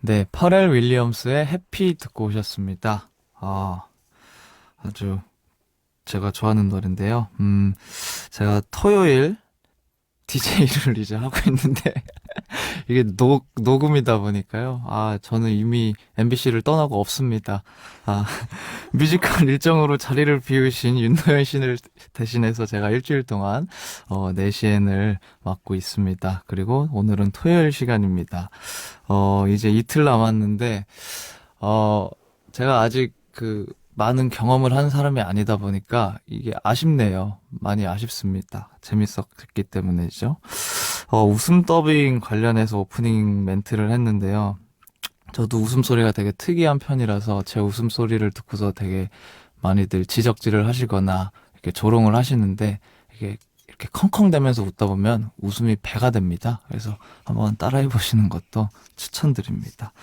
네, 퍼렐 윌리엄스의 해피 듣고 오셨습니다. 아주 제가 좋아하는 노래인데요. 제가 토요일 DJ를 이제 하고 있는데, 이게 녹음이다 보니까요. 저는 이미 MBC를 떠나고 없습니다. 아, 뮤지컬 일정으로 자리를 비우신 윤도현 씨를 대신해서 제가 일주일 동안, 내시엔을 맡고 있습니다. 그리고 오늘은 토요일 시간입니다. 이제 이틀 남았는데, 어, 제가 아직 많은 경험을 한 사람이 아니다 보니까 이게 아쉽네요. 많이 아쉽습니다. 재밌었기 때문이죠. 웃음 더빙 관련해서 오프닝 멘트를 했는데요. 저도 웃음소리가 되게 특이한 편이라서 제 웃음소리를 듣고서 되게 많이들 지적질을 하시거나 이렇게 조롱을 하시는데 이게 이렇게 컹컹대면서 웃다 보면 웃음이 배가 됩니다. 그래서 한번 따라해 보시는 것도 추천드립니다.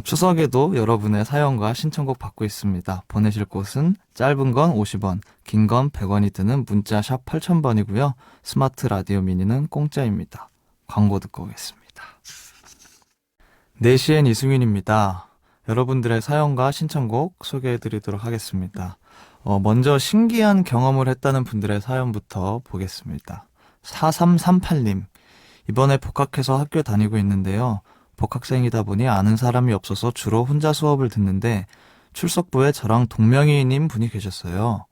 추석에도 여러분의 사연과 신청곡 받고 있습니다. 보내실 곳은 짧은 건 50원, 긴 건 100원이 드는 문자 샵 8000번이고요. 스마트 라디오 미니는 공짜입니다. 광고 듣고 오겠습니다. 4시엔 이승윤입니다. 여러분들의 사연과 신청곡 소개해드리도록 하겠습니다. 먼저 신기한 경험을 했다는 분들의 사연부터 보겠습니다. 4338님, 이번에 복학해서 학교 다니고 있는데요. 복학생이다 보니 아는 사람이 없어서 주로 혼자 수업을 듣는데 출석부에 저랑 동명이인인 분이 계셨어요.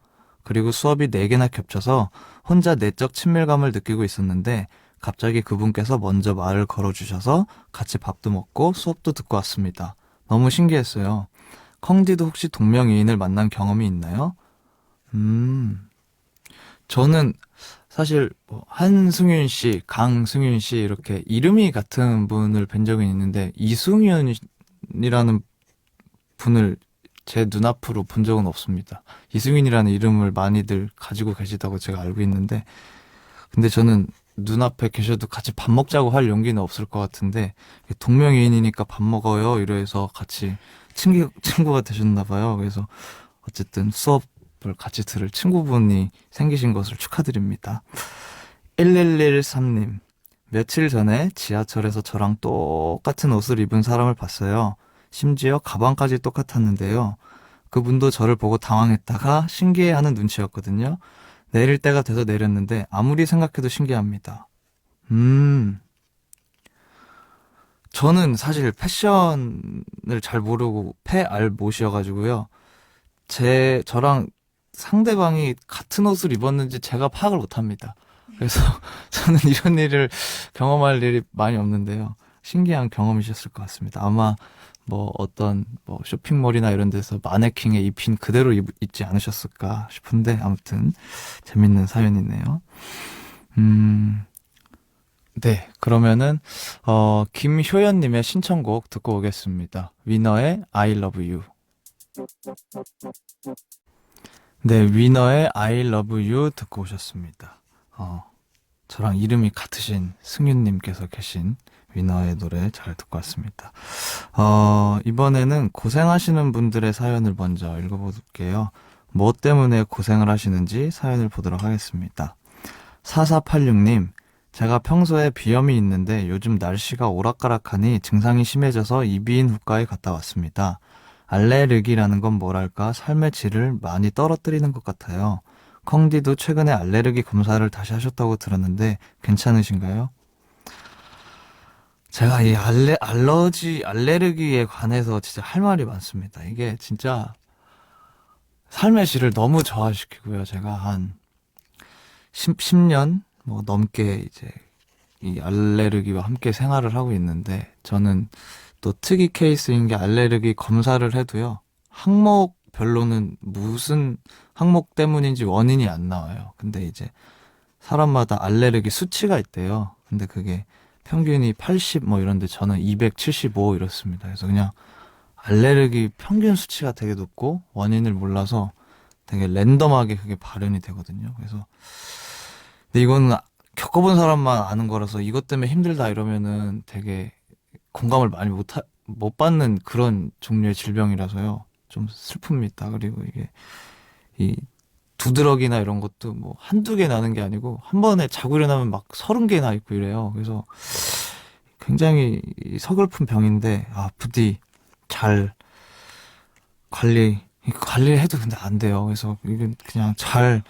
그리고 수업이 4개나 겹쳐서 혼자 내적 친밀감을 느끼고 있었는데 갑자기 그분께서 먼저 말을 걸어주셔서 같이 밥도 먹고 수업도 듣고 왔습니다. 너무 신기했어요. 컹디도 혹시 동명이인을 만난 경험이 있나요? 저는 사실 뭐 한승윤 씨, 강승윤 씨 이렇게 이름이 같은 분을 뵌 적은 있는데 이승윤이라는 분을 제 눈앞으로 본 적은 없습니다. 이승윤이라는 이름을 많이들 가지고 계시다고 제가 알고 있는데 근데 저는 눈앞에 계셔도 같이 밥 먹자고 할 용기는 없을 것 같은데 동명이인이니까 밥 먹어요 이래서 같이 친구가 되셨나 봐요. 그래서 어쨌든 수업을 같이 들을 친구분이 생기신 것을 축하드립니다. 1113님, 며칠 전에 지하철에서 저랑 똑같은 옷을 입은 사람을 봤어요. 심지어 가방까지 똑같았는데요. 그분도 저를 보고 당황했다가 신기해하는 눈치였거든요. 내릴 때가 돼서 내렸는데 아무리 생각해도 신기합니다. 저는 사실 패션을 잘 모르고 패알못이어가지고요. 저랑 상대방이 같은 옷을 입었는지 제가 파악을 못합니다. 그래서 저는 이런 일을 경험할 일이 많이 없는데요. 신기한 경험이셨을 것 같습니다. 아마 뭐 어떤 뭐 쇼핑몰이나 이런 데서 마네킹에 입힌 그대로 입지 않으셨을까 싶은데 아무튼 재밌는 사연이네요. 음, 네, 그러면은 김효연님의 신청곡 듣고 오겠습니다. 위너의 I Love You. 네, 위너의 I Love You 듣고 오셨습니다. 저랑 이름이 같으신 승윤님께서 계신 위너의 노래 잘 듣고 왔습니다. 이번에는 고생하시는 분들의 사연을 먼저 읽어볼게요. 뭐 때문에 고생을 하시는지 사연을 보도록 하겠습니다. 4486님, 제가 평소에 비염이 있는데 요즘 날씨가 오락가락하니 증상이 심해져서 이비인 후과에 갔다 왔습니다. 알레르기라는 건 뭐랄까 삶의 질을 많이 떨어뜨리는 것 같아요. 컹디도 최근에 알레르기 검사를 다시 하셨다고 들었는데 괜찮으신가요? 제가 이 알레르기에 관해서 진짜 할 말이 많습니다. 이게 진짜 삶의 질을 너무 저하시키고요. 제가 한 10년 뭐 넘게 이제 이 알레르기와 함께 생활을 하고 있는데 저는 또 특이 케이스인 게 알레르기 검사를 해도요. 항목별로는 무슨 항목 때문인지 원인이 안 나와요. 근데 이제 사람마다 알레르기 수치가 있대요. 근데 그게 평균이 80 뭐 이런데 저는 275 이렇습니다. 그래서 그냥 알레르기 평균 수치가 되게 높고 원인을 몰라서 되게 랜덤하게 그게 발현이 되거든요. 그래서 근데 이거는 겪어본 사람만 아는 거라서 이것 때문에 힘들다 이러면은 되게 공감을 많이 못 받는 그런 종류의 질병이라서요. 좀 슬픕니다. 그리고 이게 이 두드러기나 이런 것도 뭐 한두 개 나는 게 아니고 한 번에 자고 일어나면 막 30개 나 있고 이래요. 그래서 굉장히 서글픈 병인데, 부디 잘 관리해도 근데 안 돼요. 그래서 이게 그냥 잘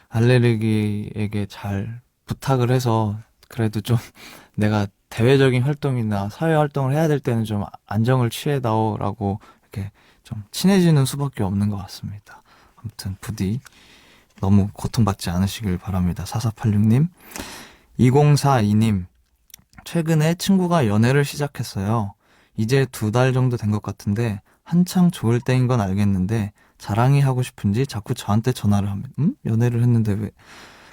알레르기에게 잘 부탁을 해서 그래도 좀 내가 대외적인 활동이나 사회 활동을 해야 될 때는 좀 안정을 취해다오라고 이렇게 좀 친해지는 수밖에 없는 것 같습니다. 아무튼 부디 너무 고통받지 않으시길 바랍니다. 4486님. 2042님. 최근에 친구가 연애를 시작했어요. 이제 2달 정도 된 것 같은데 한창 좋을 때인 건 알겠는데 자랑이 하고 싶은지 자꾸 저한테 전화를 하면 연애를 했는데 왜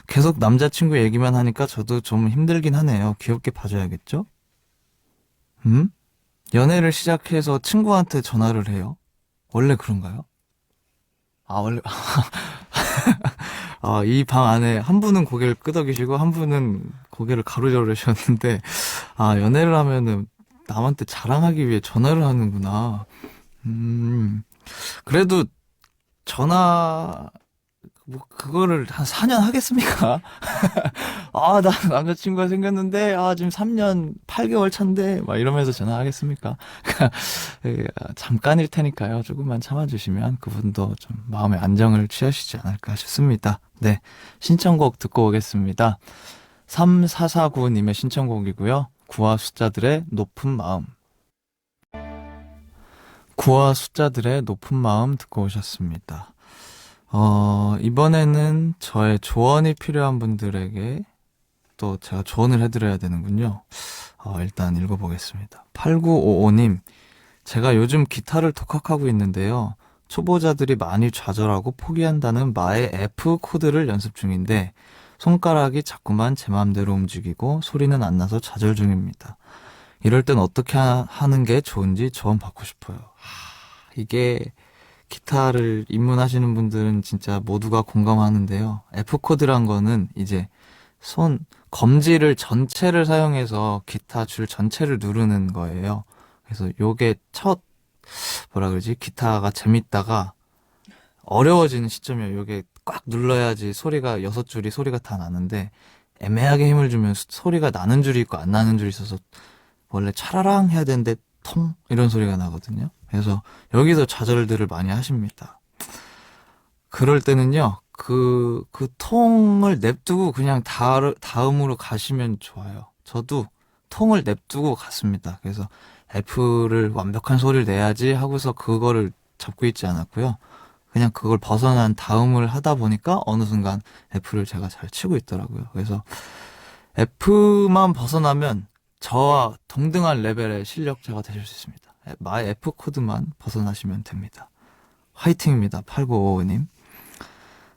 계속 남자친구 얘기만 하니까 저도 좀 힘들긴 하네요. 귀엽게 봐줘야겠죠? 음? 연애를 시작해서 친구한테 전화를 해요? 원래 그런가요? 원래 이 방 안에 한 분은 고개를 끄덕이시고 한 분은 고개를 가로저르셨는데 연애를 하면은 남한테 자랑하기 위해 전화를 하는구나. 그래도 전화 그거를 한 4년 하겠습니까? 나 남자친구가 생겼는데, 지금 3년 8개월 차인데, 막 이러면서 전화하겠습니까? 예, 잠깐일 테니까요. 조금만 참아주시면 그분도 좀 마음의 안정을 취하시지 않을까 싶습니다. 네. 신청곡 듣고 오겠습니다. 3449님의 신청곡이고요. 구와 숫자들의 높은 마음. 구와 숫자들의 높은 마음 듣고 오셨습니다. 이번에는 저의 조언이 필요한 분들에게 또 제가 조언을 해드려야 되는군요. 일단 읽어보겠습니다. 8955님, 제가 요즘 기타를 독학하고 있는데요. 초보자들이 많이 좌절하고 포기한다는 마의 F 코드를 연습 중인데 손가락이 자꾸만 제 마음대로 움직이고 소리는 안 나서 좌절 중입니다. 이럴 땐 어떻게 하는 게 좋은지 조언 받고 싶어요. 이게 기타를 입문하시는 분들은 진짜 모두가 공감하는데요. F코드란 거는 이제 검지를 전체를 사용해서 기타 줄 전체를 누르는 거예요. 그래서 요게 뭐라 그러지? 기타가 재밌다가 어려워지는 시점이에요. 요게 꽉 눌러야지 소리가 6줄이 소리가 다 나는데 애매하게 힘을 주면 소리가 나는 줄이 있고 안 나는 줄이 있어서 원래 차라랑 해야 되는데 통 이런 소리가 나거든요. 그래서 여기서 좌절들을 많이 하십니다. 그럴 때는요, 그 통을 냅두고 그냥 다음으로 가시면 좋아요. 저도 통을 냅두고 갔습니다. 그래서 F를 완벽한 소리를 내야지 하고서 그거를 잡고 있지 않았고요. 그냥 그걸 벗어난 다음을 하다 보니까 어느 순간 F를 제가 잘 치고 있더라고요. 그래서 F만 벗어나면 저와 동등한 레벨의 실력자가 되실 수 있습니다. 마의 F 코드만 벗어나시면 됩니다. 화이팅입니다. 8955님.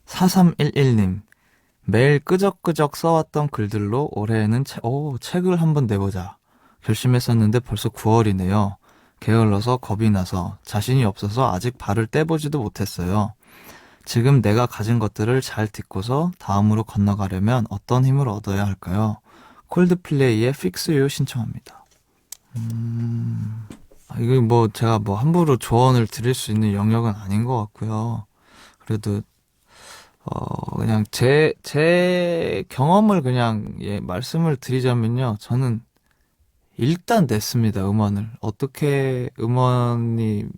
4311님. 매일 끄적끄적 써왔던 글들로 올해에는 책을 한번 내보자. 결심했었는데 벌써 9월이네요. 게을러서 겁이 나서 자신이 없어서 아직 발을 떼보지도 못했어요. 지금 내가 가진 것들을 잘 딛고서 다음으로 건너가려면 어떤 힘을 얻어야 할까요? 콜드플레이의 Fix You 신청합니다. 이거 제가 함부로 조언을 드릴 수 있는 영역은 아닌 것 같고요. 그래도 그냥 제 경험을 그냥 말씀을 드리자면요. 저는 일단 냈습니다. 음원을. 어떻게 음원을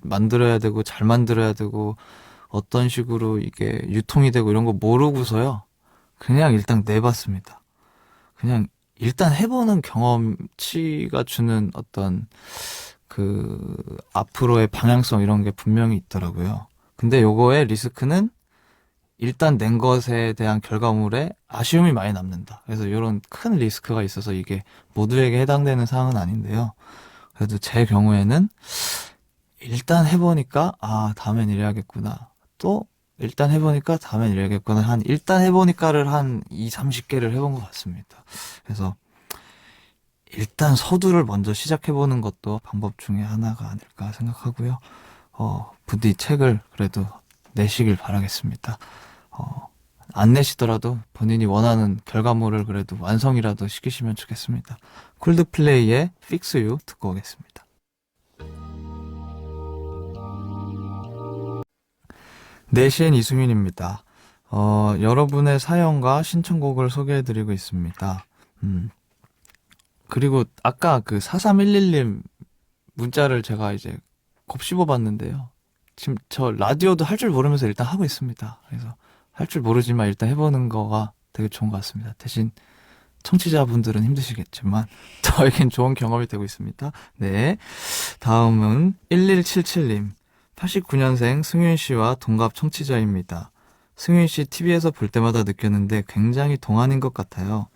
만들어야 되고 잘 만들어야 되고 어떤 식으로 이게 유통이 되고 이런 거 모르고서요. 그냥 일단 내봤습니다. 그냥 일단 해보는 경험치가 주는 어떤 앞으로의 방향성 이런 게 분명히 있더라고요. 근데 요거의 리스크는 일단 낸 것에 대한 결과물에 아쉬움이 많이 남는다. 그래서 이런 큰 리스크가 있어서 이게 모두에게 해당되는 사항은 아닌데요. 그래도 제 경우에는 일단 해보니까 다음엔 이래야겠구나. 또 일단 해보니까 다음엔 이래야겠구나. 일단 해보니까를 한 2, 30개를 해본 것 같습니다. 그래서 일단 서두를 먼저 시작해보는 것도 방법 중에 하나가 아닐까 생각하고요. 부디 책을 그래도 내시길 바라겠습니다. 안 내시더라도 본인이 원하는 결과물을 그래도 완성이라도 시키시면 좋겠습니다. 콜드플레이의 Fix You 듣고 오겠습니다. 내시엔 이승윤입니다. 여러분의 사연과 신청곡을 소개해드리고 있습니다. 그리고 아까 그 4311님 문자를 제가 이제 곱씹어 봤는데요. 지금 저 라디오도 할 줄 모르면서 일단 하고 있습니다. 그래서 할 줄 모르지만 일단 해보는 거가 되게 좋은 것 같습니다. 대신 청취자분들은 힘드시겠지만 저에겐 좋은 경험이 되고 있습니다. 네. 다음은 1177님. 89년생 승윤 씨와 동갑 청취자입니다. 승윤 씨 TV에서 볼 때마다 느꼈는데 굉장히 동안인 것 같아요.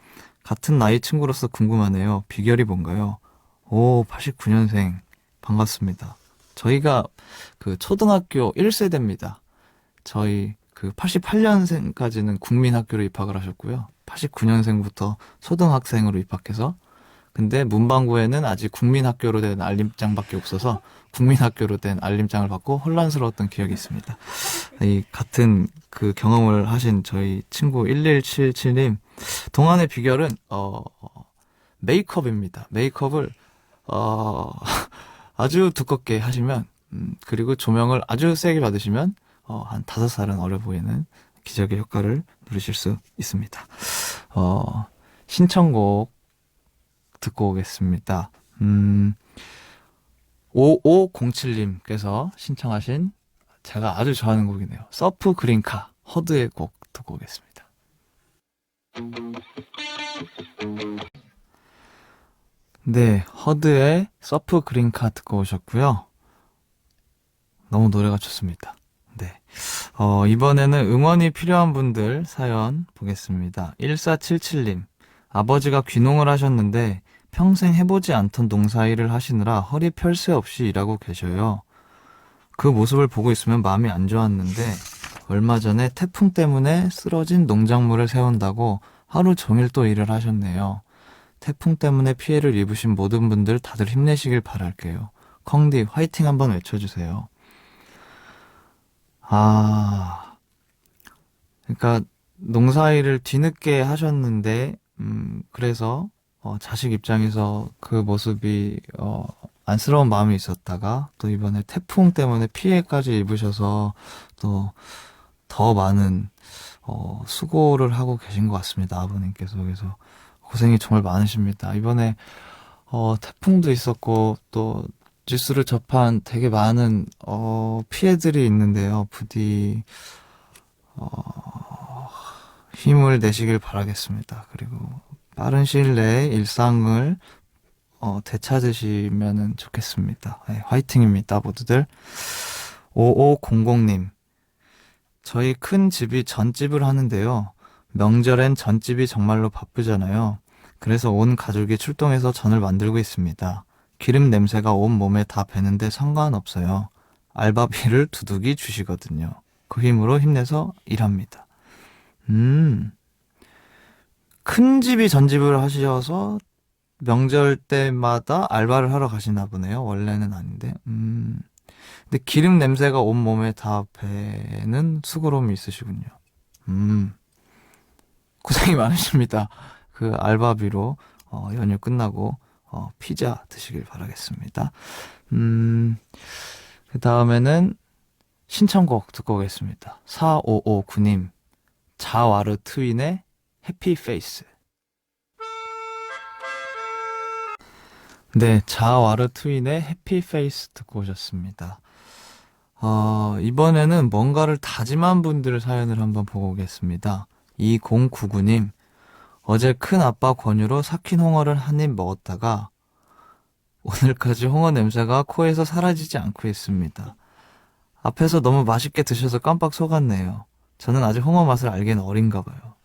같은 나이 친구로서 궁금하네요. 비결이 뭔가요? 오, 89년생. 반갑습니다. 저희가 그 초등학교 1세대입니다. 저희 그 88년생까지는 국민학교로 입학을 하셨고요. 89년생부터 초등학생으로 입학해서 근데 문방구에는 아직 국민학교로 된 알림장밖에 없어서 국민학교로 된 알림장을 받고 혼란스러웠던 기억이 있습니다. 이 같은 그 경험을 하신 저희 친구 1177님 동안의 비결은 메이크업입니다. 메이크업을 아주 두껍게 하시면 그리고 조명을 아주 세게 받으시면 한 5살은 어려 보이는 기적의 효과를 누리실 수 있습니다. 신청곡 듣고 오겠습니다. 5507님께서 신청하신 제가 아주 좋아하는 곡이네요. 서프 그린카 허드의 곡 듣고 오겠습니다. 네, 허드의 서프 그린카 듣고 오셨고요. 너무 노래가 좋습니다. 네. 이번에는 응원이 필요한 분들 사연 보겠습니다. 1477님. 아버지가 귀농을 하셨는데 평생 해보지 않던 농사일을 하시느라 허리 펼 새 없이 일하고 계셔요. 그 모습을 보고 있으면 마음이 안 좋았는데 얼마 전에 태풍 때문에 쓰러진 농작물을 세운다고 하루 종일 또 일을 하셨네요. 태풍 때문에 피해를 입으신 모든 분들 다들 힘내시길 바랄게요. 컹디 화이팅 한번 외쳐주세요. 그러니까 농사일을 뒤늦게 하셨는데 그래서 자식 입장에서 그 모습이 안쓰러운 마음이 있었다가 또 이번에 태풍 때문에 피해까지 입으셔서 또 더 많은 수고를 하고 계신 것 같습니다. 아버님께서. 그래서 고생이 정말 많으십니다. 이번에 태풍도 있었고 또 뉴스를 접한 되게 많은 피해들이 있는데요. 부디 힘을 내시길 바라겠습니다. 그리고 빠른 시일 내에 일상을 되찾으시면 좋겠습니다. 네, 화이팅입니다, 모두들. 5500님. 저희 큰 집이 전집을 하는데요. 명절엔 전집이 정말로 바쁘잖아요. 그래서 온 가족이 출동해서 전을 만들고 있습니다. 기름 냄새가 온 몸에 다 배는데 상관없어요. 알바비를 두둑이 주시거든요. 그 힘으로 힘내서 일합니다. 큰 집이 전집을 하셔서 명절 때마다 알바를 하러 가시나 보네요. 원래는 아닌데. 근데 기름 냄새가 온 몸에 다 배는 수고로움이 있으시군요. 고생이 많으십니다. 그 알바비로 연휴 끝나고 피자 드시길 바라겠습니다. 그 다음에는 신청곡 듣고 오겠습니다. 4559님 자와르 트윈의 해피페이스. 네, 자와르 트윈의 해피페이스 듣고 오셨습니다. 이번에는 뭔가를 다짐한 분들 사연을 한번 보고 오겠습니다. 2099님, 어제 큰 아빠 권유로 삭힌 홍어를 한 입 먹었다가 오늘까지 홍어 냄새가 코에서 사라지지 않고 있습니다. 앞에서 너무 맛있게 드셔서 깜빡 속았네요. 저는 아직 홍어 맛을 알기는 어린가 봐요.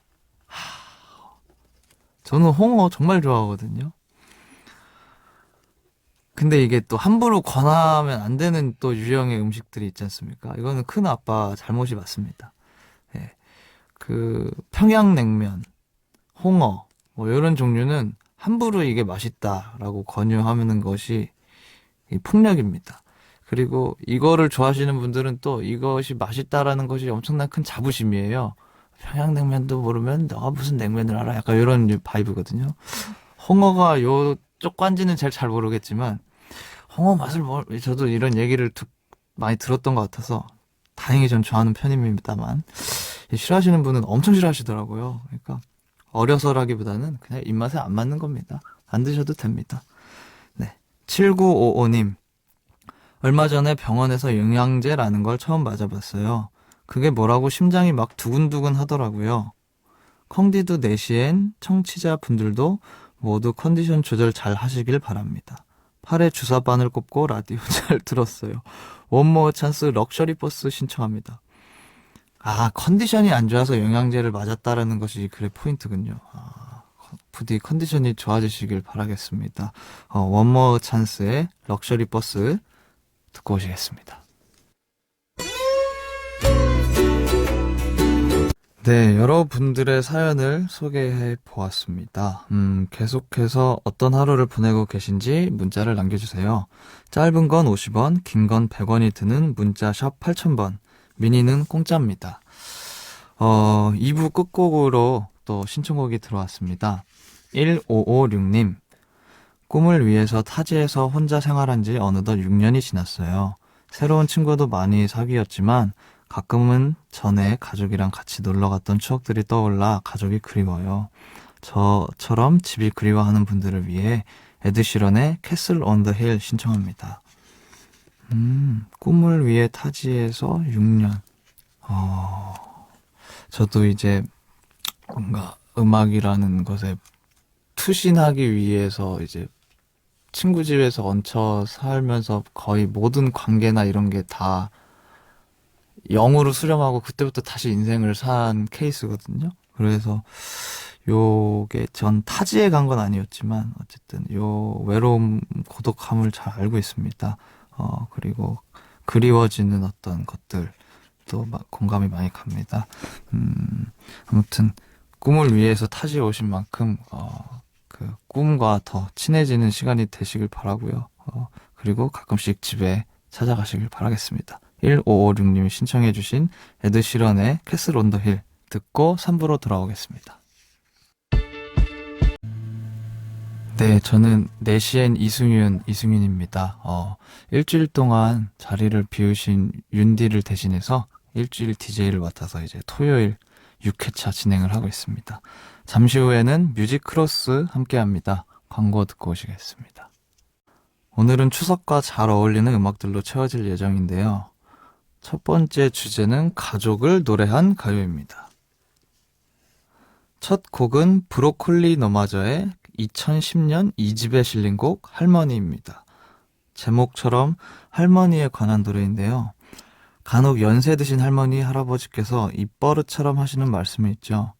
저는 홍어 정말 좋아하거든요. 근데 이게 또 함부로 권하면 안 되는 또 유형의 음식들이 있지 않습니까? 이거는 큰 아빠 잘못이 맞습니다. 예. 그 평양냉면, 홍어 뭐 이런 종류는 함부로 이게 맛있다라고 권유하는 것이 이 폭력입니다. 그리고 이거를 좋아하시는 분들은 또 이것이 맛있다라는 것이 엄청난 큰 자부심이에요. 평양냉면도 모르면 너가 무슨 냉면을 알아? 약간 이런 바이브거든요. 홍어가 요쪽 관지는 잘 모르겠지만 홍어 맛을 저도 이런 얘기를 많이 들었던 것 같아서 다행히 전 좋아하는 편입니다만 싫어하시는 분은 엄청 싫어하시더라고요. 그러니까 어려서라기보다는 그냥 입맛에 안 맞는 겁니다. 안 드셔도 됩니다. 네. 7955님. 얼마 전에 병원에서 영양제라는 걸 처음 맞아봤어요. 그게 뭐라고 심장이 막 두근두근 하더라고요. 컹디도 내시엔 청취자분들도 모두 컨디션 조절 잘 하시길 바랍니다. 팔에 주사바늘 꼽고 라디오 잘 들었어요. 원모어 찬스 럭셔리 버스 신청합니다. 아, 컨디션이 안 좋아서 영양제를 맞았다라는 것이 이 글의 포인트군요. 부디 컨디션이 좋아지시길 바라겠습니다. 원모어 찬스의 럭셔리 버스 듣고 오시겠습니다. 네, 여러분들의 사연을 소개해 보았습니다. 계속해서 어떤 하루를 보내고 계신지 문자를 남겨주세요. 짧은 건 50원, 긴 건 100원이 드는 문자 샵 8000번, 미니는 공짜입니다. 2부 끝곡으로 또 신청곡이 들어왔습니다. 1556님, 꿈을 위해서 타지에서 혼자 생활한 지 어느덧 6년이 지났어요. 새로운 친구도 많이 사귀었지만 가끔은 전에 가족이랑 같이 놀러 갔던 추억들이 떠올라 가족이 그리워요. 저처럼 집이 그리워하는 분들을 위해 에드시런의 캐슬 온 더 힐 신청합니다. 꿈을 위해 타지에서 6년. 저도 이제 뭔가 음악이라는 것에 투신하기 위해서 이제 친구 집에서 얹혀 살면서 거의 모든 관계나 이런 게 다 0으로 수렴하고 그때부터 다시 인생을 산 케이스거든요. 그래서 요게 전 타지에 간 건 아니었지만 어쨌든 요 외로움, 고독함을 잘 알고 있습니다. 그리고 그리워지는 어떤 것들도 공감이 많이 갑니다. 아무튼 꿈을 위해서 타지에 오신 만큼 그 꿈과 더 친해지는 시간이 되시길 바라고요. 그리고 가끔씩 집에 찾아가시길 바라겠습니다. 1556님이 신청해 주신 에드시런의 캐슬 온 더 힐 듣고 3부로 돌아오겠습니다. 네, 저는 내시엔 이승윤입니다. 일주일 동안 자리를 비우신 윤디를 대신해서 일주일 DJ를 맡아서 이제 토요일 6회차 진행을 하고 있습니다. 잠시 후에는 뮤직 크로스 함께 합니다. 광고 듣고 오시겠습니다. 오늘은 추석과 잘 어울리는 음악들로 채워질 예정인데요. 첫 번째 주제는 가족을 노래한 가요입니다. 첫 곡은 브로콜리 너마저의 2010년 2집에 실린 곡 할머니입니다. 제목처럼 할머니에 관한 노래인데요. 간혹 연세 드신 할머니, 할아버지께서 입버릇처럼 하시는 말씀이 있죠.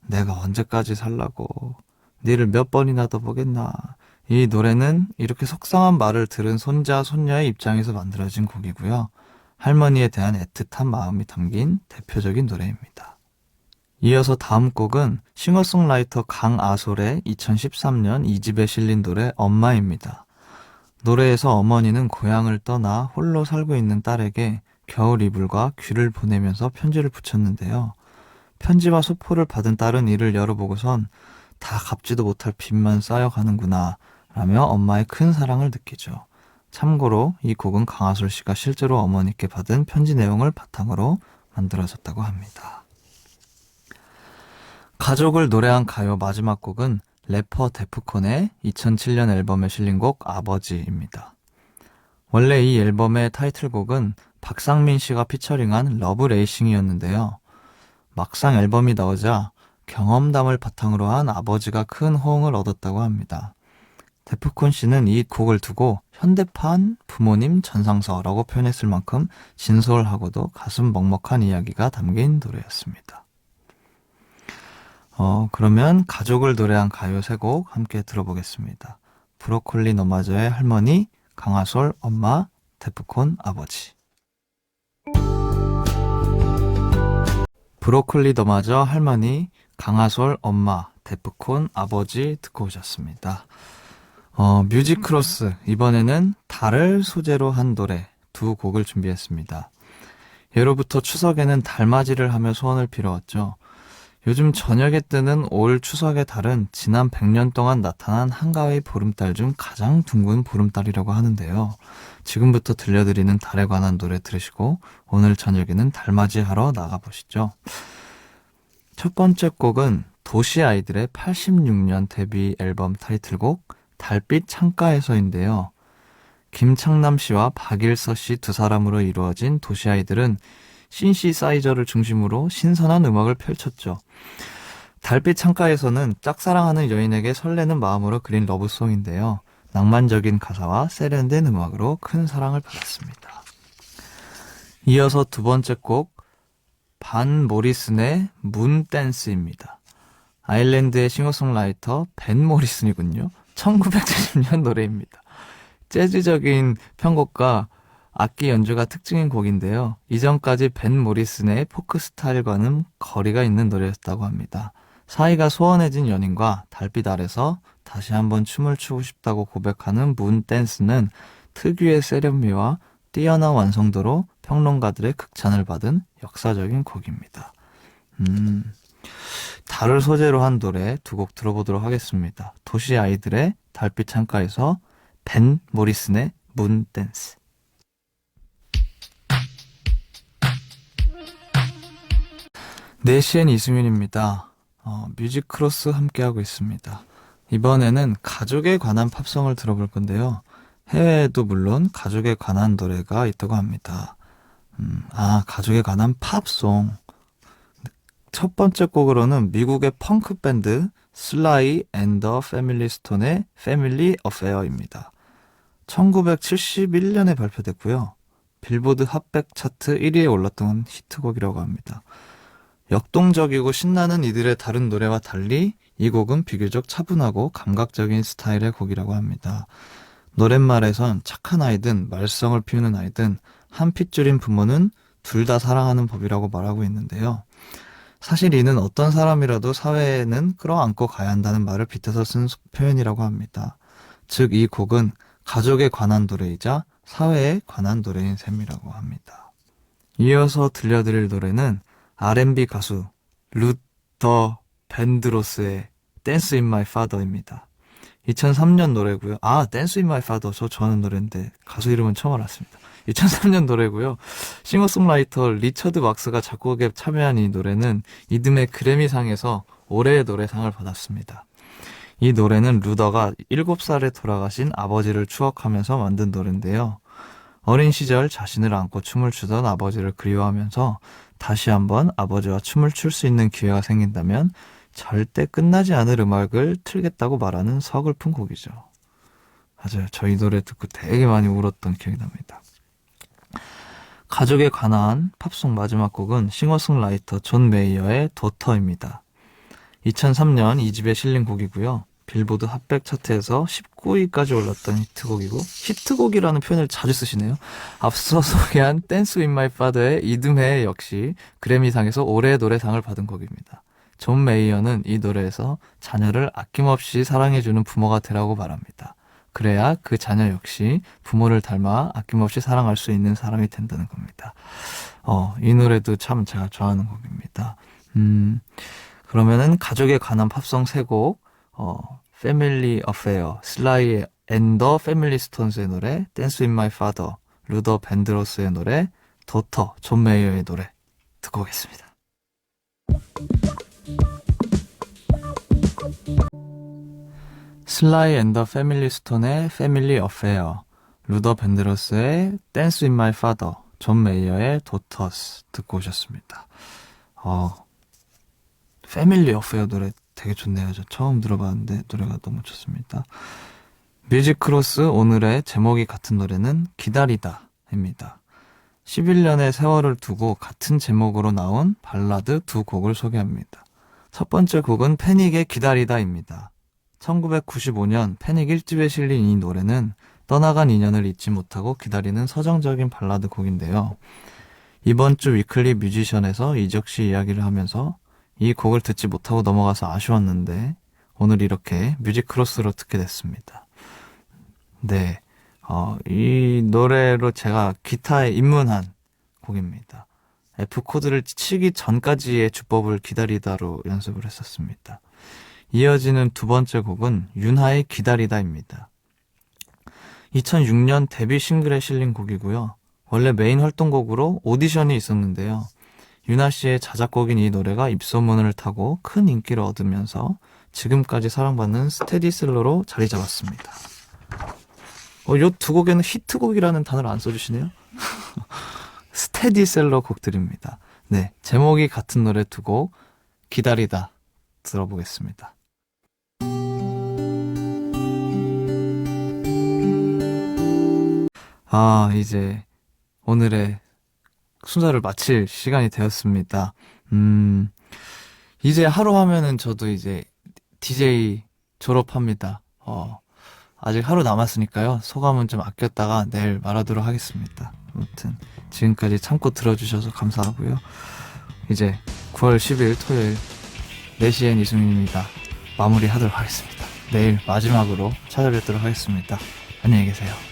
내가 언제까지 살라고, 니를 몇 번이나 더 보겠나. 이 노래는 이렇게 속상한 말을 들은 손자, 손녀의 입장에서 만들어진 곡이고요. 할머니에 대한 애틋한 마음이 담긴 대표적인 노래입니다. 이어서 다음 곡은 싱어송라이터 강아솔의 2013년 2집에 실린 노래 엄마입니다. 노래에서 어머니는 고향을 떠나 홀로 살고 있는 딸에게 겨울 이불과 귀를 보내면서 편지를 붙였는데요. 편지와 소포를 받은 딸은 이를 열어보고선 다 갚지도 못할 빚만 쌓여가는구나 라며 엄마의 큰 사랑을 느끼죠. 참고로 이 곡은 강하솔 씨가 실제로 어머니께 받은 편지 내용을 바탕으로 만들어졌다고 합니다. 가족을 노래한 가요 마지막 곡은 래퍼 데프콘의 2007년 앨범에 실린 곡 아버지입니다. 원래 이 앨범의 타이틀곡은 박상민 씨가 피처링한 러브 레이싱이었는데요. 막상 앨범이 나오자 경험담을 바탕으로 한 아버지가 큰 호응을 얻었다고 합니다. 데프콘 씨는 이 곡을 두고 현대판 부모님 전상서라고 표현했을 만큼 진솔하고도 가슴 먹먹한 이야기가 담긴 노래였습니다. 그러면 가족을 노래한 가요 세 곡 함께 들어보겠습니다. 브로콜리 너마저의 할머니, 강하솔 엄마, 데프콘 아버지. 브로콜리 너마저 할머니, 강하솔 엄마, 데프콘 아버지 듣고 오셨습니다. 뮤직 크로스, 이번에는 달을 소재로 한 노래 두 곡을 준비했습니다. 예로부터 추석에는 달맞이를 하며 소원을 빌어왔죠. 요즘 저녁에 뜨는 올 추석의 달은 지난 100년 동안 나타난 한가위 보름달 중 가장 둥근 보름달이라고 하는데요. 지금부터 들려드리는 달에 관한 노래 들으시고 오늘 저녁에는 달맞이 하러 나가보시죠. 첫 번째 곡은 도시 아이들의 86년 데뷔 앨범 타이틀곡 달빛 창가에서인데요. 김창남 씨와 박일서 씨 두 사람으로 이루어진 도시 아이들은 신시사이저를 중심으로 신선한 음악을 펼쳤죠. 달빛 창가에서는 짝사랑하는 여인에게 설레는 마음으로 그린 러브송인데요. 낭만적인 가사와 세련된 음악으로 큰 사랑을 받았습니다. 이어서 두 번째 곡 반 모리슨의 문 댄스입니다. 아일랜드의 싱어송라이터 벤 모리슨이군요. 1970년 노래입니다. 재즈적인 편곡과 악기 연주가 특징인 곡인데요. 이전까지 벤 모리슨의 포크 스타일과는 거리가 있는 노래였다고 합니다. 사이가 소원해진 연인과 달빛 아래서 다시 한번 춤을 추고 싶다고 고백하는 문 댄스는 특유의 세련미와 뛰어난 완성도로 평론가들의 극찬을 받은 역사적인 곡입니다. 달을 소재로 한 노래 두 곡 들어보도록 하겠습니다. 도시 아이들의 달빛 창가에서 벤 모리슨의 문 댄스. 네시엔 이수민입니다. 뮤직 크로스 함께하고 있습니다. 이번에는 가족에 관한 팝송을 들어볼 건데요. 해외에도 물론 가족에 관한 노래가 있다고 합니다. 가족에 관한 팝송. 첫 번째 곡으로는 미국의 펑크 밴드 슬라이 앤 더 패밀리 스톤의 패밀리 어페어입니다. 1971년에 발표됐고요. 빌보드 핫백 차트 1위에 올랐던 히트곡이라고 합니다. 역동적이고 신나는 이들의 다른 노래와 달리 이 곡은 비교적 차분하고 감각적인 스타일의 곡이라고 합니다. 노랫말에선 착한 아이든 말썽을 피우는 아이든 한 핏줄인 부모는 둘 다 사랑하는 법이라고 말하고 있는데요. 사실 이는 어떤 사람이라도 사회에는 끌어안고 가야 한다는 말을 빗대서 쓴 표현이라고 합니다. 즉 이 곡은 가족에 관한 노래이자 사회에 관한 노래인 셈이라고 합니다. 이어서 들려드릴 노래는 R&B 가수 루더 밴드로스의 Dance in My Father입니다. 2003년 노래고요. Dance in My Father 저 좋아하는 노래인데 가수 이름은 처음 알았습니다. 2003년 노래고요. 싱어송라이터 리처드 막스가 작곡에 참여한 이 노래는 이듬해 그래미상에서 올해의 노래상을 받았습니다. 이 노래는 루더가 7살에 돌아가신 아버지를 추억하면서 만든 노래인데요. 어린 시절 자신을 안고 춤을 추던 아버지를 그리워하면서 다시 한번 아버지와 춤을 출 수 있는 기회가 생긴다면 절대 끝나지 않을 음악을 틀겠다고 말하는 서글픈 곡이죠. 맞아요. 저 이 노래 듣고 되게 많이 울었던 기억이 납니다. 가족에 관한 팝송 마지막 곡은 싱어송라이터 존 메이어의 도터입니다. 2003년 2집에 실린 곡이고요. 빌보드 핫백 차트에서 19위까지 올랐던 히트곡이고, 히트곡이라는 표현을 자주 쓰시네요. 앞서 소개한 댄스 윈 마이 파더의 이듬해 역시 그래미상에서 올해의 노래상을 받은 곡입니다. 존 메이어는 이 노래에서 자녀를 아낌없이 사랑해주는 부모가 되라고 말합니다. 그래야 그 자녀 역시 부모를 닮아 아낌없이 사랑할 수 있는 사람이 된다는 겁니다. 이 노래도 참 제가 좋아하는 곡입니다. 그러면은 가족에 관한 팝송 3곡, 패밀리 어페어, 슬라이 앤 더 패밀리 스톤스의 노래, 댄스 윈 마이 파더, 루더 밴드로스의 노래, 도터, 존 메이어의 노래 듣고 오겠습니다. 슬라이 앤 더 패밀리 스톤의 패밀리 어페어, 루더 밴드로스의 댄스 윈 마이 파더, 존 메이어의 도터스 듣고 오셨습니다. 패밀리 어페어 노래 되게 좋네요. 저 처음 들어봤는데 노래가 너무 좋습니다. 뮤직 크로스 오늘의 제목이 같은 노래는 기다리다입니다. 11년의 세월을 두고 같은 제목으로 나온 발라드 두 곡을 소개합니다. 첫 번째 곡은 패닉의 기다리다입니다. 1995년 패닉 1집에 실린 이 노래는 떠나간 인연을 잊지 못하고 기다리는 서정적인 발라드 곡인데요. 이번 주 위클리 뮤지션에서 이적 씨 이야기를 하면서 이 곡을 듣지 못하고 넘어가서 아쉬웠는데 오늘 이렇게 뮤직 크로스로 듣게 됐습니다. 네, 이 노래로 제가 기타에 입문한 곡입니다. F 코드를 치기 전까지의 주법을 기다리다로 연습을 했었습니다. 이어지는 두 번째 곡은 윤하의 기다리다입니다. 2006년 데뷔 싱글에 실린 곡이고요. 원래 메인 활동곡으로 오디션이 있었는데요. 유나 씨의 자작곡인 이 노래가 입소문을 타고 큰 인기를 얻으면서 지금까지 사랑받는 스테디셀러로 자리 잡았습니다. 요 두 곡에는 히트곡이라는 단어를 안 써주시네요. 스테디셀러 곡들입니다. 네, 제목이 같은 노래 두 곡 기다리다 들어보겠습니다. 이제 오늘의 순서를 마칠 시간이 되었습니다. 이제 하루 하면은 저도 이제 DJ 졸업합니다. 아직 하루 남았으니까요. 소감은 좀 아꼈다가 내일 말하도록 하겠습니다. 아무튼 지금까지 참고 들어주셔서 감사하고요. 이제 9월 10일 토요일 4시엔 이승윤입니다. 마무리하도록 하겠습니다. 내일 마지막으로 찾아뵙도록 하겠습니다. 안녕히 계세요.